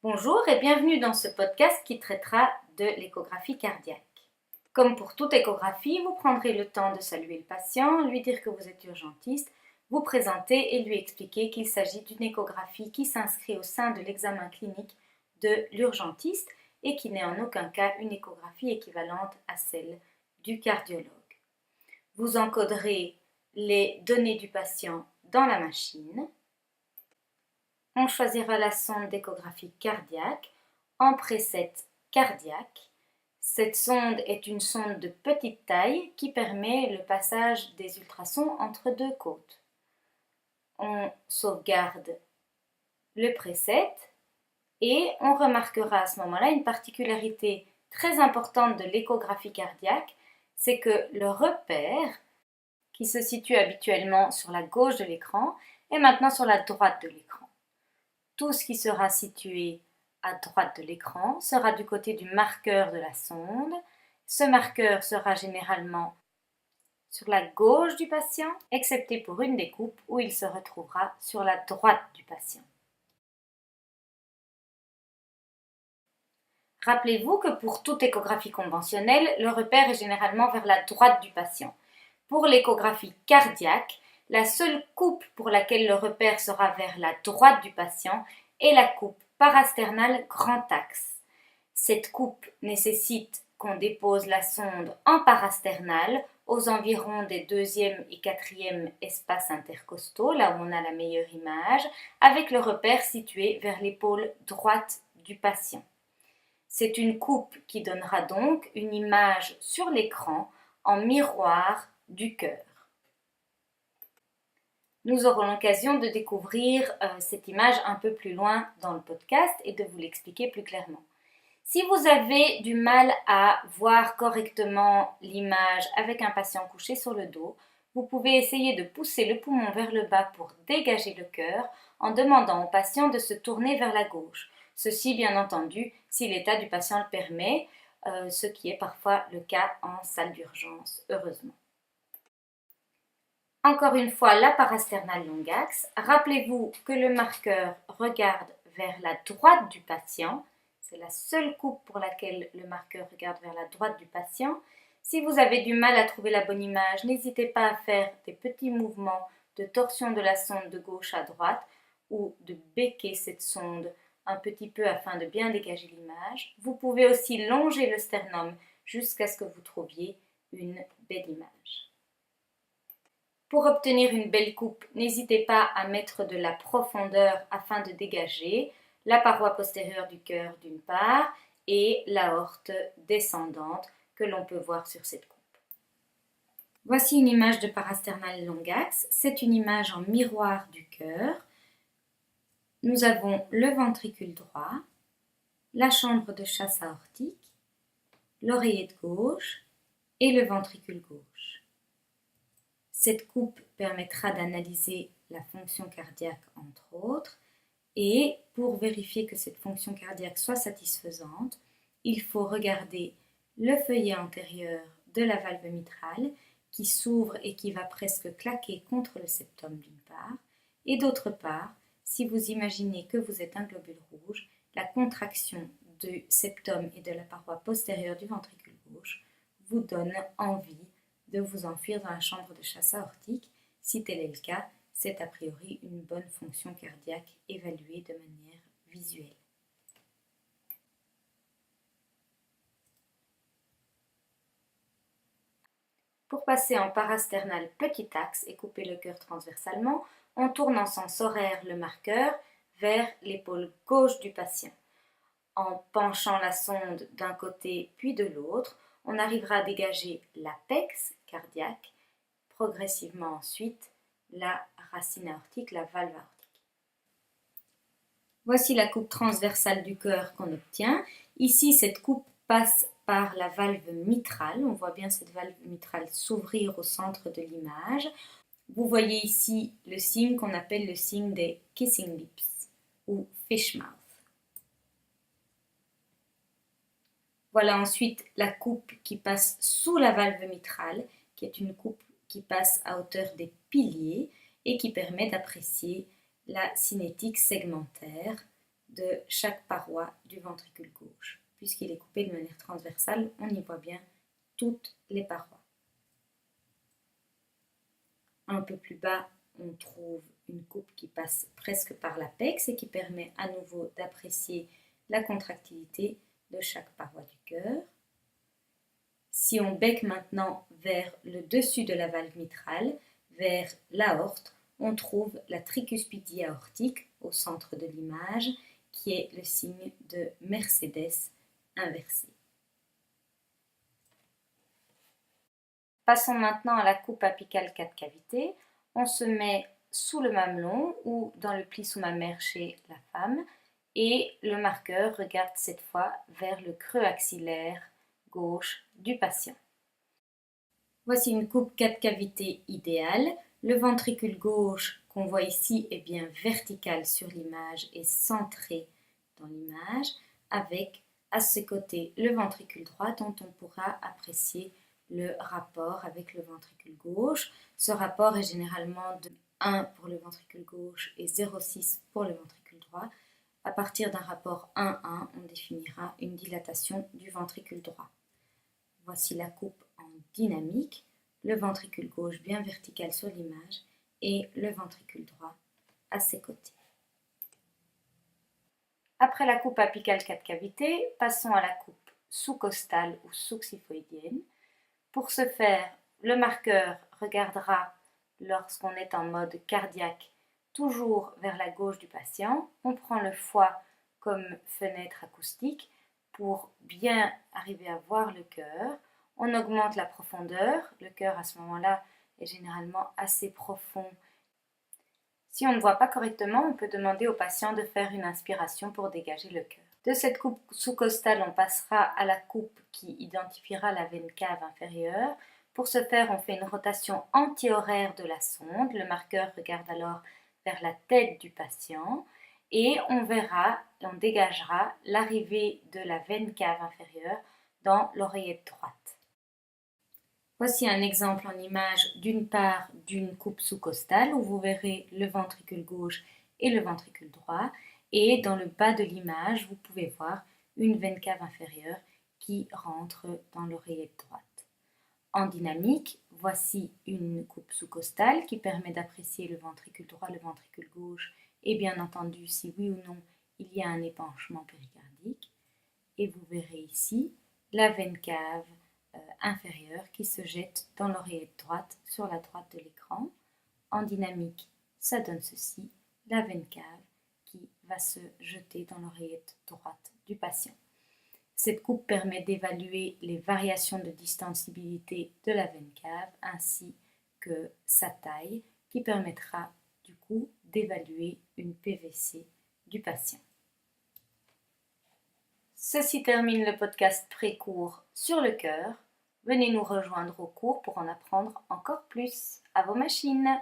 Bonjour et bienvenue dans ce podcast qui traitera de l'échographie cardiaque. Comme pour toute échographie, vous prendrez le temps de saluer le patient, lui dire que vous êtes urgentiste, vous présenter et lui expliquer qu'il s'agit d'une échographie qui s'inscrit au sein de l'examen clinique de l'urgentiste et qui n'est en aucun cas une échographie équivalente à celle du cardiologue. Vous encoderez les données du patient dans la machine. On choisira la sonde d'échographie cardiaque en preset cardiaque. Cette sonde est une sonde de petite taille qui permet le passage des ultrasons entre deux côtes. On sauvegarde le preset et on remarquera à ce moment-là une particularité très importante de l'échographie cardiaque, c'est que le repère qui se situe habituellement sur la gauche de l'écran est maintenant sur la droite de l'écran. Tout ce qui sera situé à droite de l'écran sera du côté du marqueur de la sonde. Ce marqueur sera généralement sur la gauche du patient, excepté pour une des coupes où il se retrouvera sur la droite du patient. Rappelez-vous que pour toute échographie conventionnelle, le repère est généralement vers la droite du patient. Pour l'échographie cardiaque, la seule coupe pour laquelle le repère sera vers la droite du patient est la coupe parasternale grand axe. Cette coupe nécessite qu'on dépose la sonde en parasternale aux environs des 2e et 4e espaces intercostaux, là où on a la meilleure image, avec le repère situé vers l'épaule droite du patient. C'est une coupe qui donnera donc une image sur l'écran en miroir du cœur. Nous aurons l'occasion de découvrir cette image un peu plus loin dans le podcast et de vous l'expliquer plus clairement. Si vous avez du mal à voir correctement l'image avec un patient couché sur le dos, vous pouvez essayer de pousser le poumon vers le bas pour dégager le cœur en demandant au patient de se tourner vers la gauche. Ceci, bien entendu, si l'état du patient le permet, ce qui est parfois le cas en salle d'urgence, heureusement. Encore une fois, la parasternale long axe. Rappelez-vous que le marqueur regarde vers la droite du patient. C'est la seule coupe pour laquelle le marqueur regarde vers la droite du patient. Si vous avez du mal à trouver la bonne image, n'hésitez pas à faire des petits mouvements de torsion de la sonde de gauche à droite ou de becquer cette sonde un petit peu afin de bien dégager l'image. Vous pouvez aussi longer le sternum jusqu'à ce que vous trouviez une belle image. Pour obtenir une belle coupe, n'hésitez pas à mettre de la profondeur afin de dégager la paroi postérieure du cœur d'une part et l'aorte descendante que l'on peut voir sur cette coupe. Voici une image de parasternale long axe. C'est une image en miroir du cœur. Nous avons le ventricule droit, la chambre de chasse aortique, l'oreillette gauche et le ventricule gauche. Cette coupe permettra d'analyser la fonction cardiaque entre autres et pour vérifier que cette fonction cardiaque soit satisfaisante, il faut regarder le feuillet antérieur de la valve mitrale qui s'ouvre et qui va presque claquer contre le septum d'une part et d'autre part, si vous imaginez que vous êtes un globule rouge, la contraction du septum et de la paroi postérieure du ventricule gauche vous donne envie de vous enfuir dans la chambre de chasse aortique. Si tel est le cas, c'est a priori une bonne fonction cardiaque évaluée de manière visuelle. Pour passer en parasternal petit axe et couper le cœur transversalement, on tourne en sens horaire le marqueur vers l'épaule gauche du patient. En penchant la sonde d'un côté puis de l'autre, on arrivera à dégager l'apex cardiaque, progressivement ensuite la racine aortique, la valve aortique. Voici la coupe transversale du cœur qu'on obtient. Ici, cette coupe passe par la valve mitrale. On voit bien cette valve mitrale s'ouvrir au centre de l'image. Vous voyez ici le signe qu'on appelle le signe des kissing lips ou fish mouth. Voilà ensuite la coupe qui passe sous la valve mitrale, qui est une coupe qui passe à hauteur des piliers et qui permet d'apprécier la cinétique segmentaire de chaque paroi du ventricule gauche. Puisqu'il est coupé de manière transversale, on y voit bien toutes les parois. Un peu plus bas, on trouve une coupe qui passe presque par l'apex et qui permet à nouveau d'apprécier la contractilité de chaque paroi du cœur. Si on becque maintenant vers le dessus de la valve mitrale, vers l'aorte, on trouve la tricuspidie aortique au centre de l'image, qui est le signe de Mercedes inversé. Passons maintenant à la coupe apicale 4 cavités. On se met sous le mamelon ou dans le pli sous-mammaire chez la femme et le marqueur regarde cette fois vers le creux axillaire gauche du patient. Voici une coupe 4 cavités idéale. Le ventricule gauche qu'on voit ici est bien vertical sur l'image et centré dans l'image, avec à ses côtés le ventricule droit dont on pourra apprécier le rapport avec le ventricule gauche. Ce rapport est généralement de 1 pour le ventricule gauche et 0,6 pour le ventricule droit. À partir d'un rapport 1,1, on définira une dilatation du ventricule droit. Voici la coupe en dynamique, le ventricule gauche bien vertical sur l'image et le ventricule droit à ses côtés. Après la coupe apicale 4 cavités, passons à la coupe sous-costale ou sous-xiphoïdienne. Pour ce faire, le marqueur regardera, lorsqu'on est en mode cardiaque, toujours vers la gauche du patient. On prend le foie comme fenêtre acoustique pour bien arriver à voir le cœur. On augmente la profondeur. Le cœur, à ce moment-là, est généralement assez profond. Si on ne voit pas correctement, on peut demander au patient de faire une inspiration pour dégager le cœur. De cette coupe sous-costale, on passera à la coupe qui identifiera la veine cave inférieure. Pour ce faire, on fait une rotation anti-horaire de la sonde. Le marqueur regarde alors vers la tête du patient et on verra, on dégagera l'arrivée de la veine cave inférieure dans l'oreillette droite. Voici un exemple en image d'une part d'une coupe sous-costale où vous verrez le ventricule gauche et le ventricule droit. Et dans le bas de l'image, vous pouvez voir une veine cave inférieure qui rentre dans l'oreillette droite. En dynamique, voici une coupe sous-costale qui permet d'apprécier le ventricule droit, le ventricule gauche et bien entendu si oui ou non il y a un épanchement péricardique. Et vous verrez ici la veine cave inférieure qui se jette dans l'oreillette droite sur la droite de l'écran. En dynamique, ça donne ceci, la veine cave qui va se jeter dans l'oreillette droite du patient. Cette coupe permet d'évaluer les variations de distensibilité de la veine cave ainsi que sa taille qui permettra du coup d'évaluer une PVC du patient. Ceci termine le podcast pré-cours sur le cœur. Venez nous rejoindre au cours pour en apprendre encore plus. À vos machines!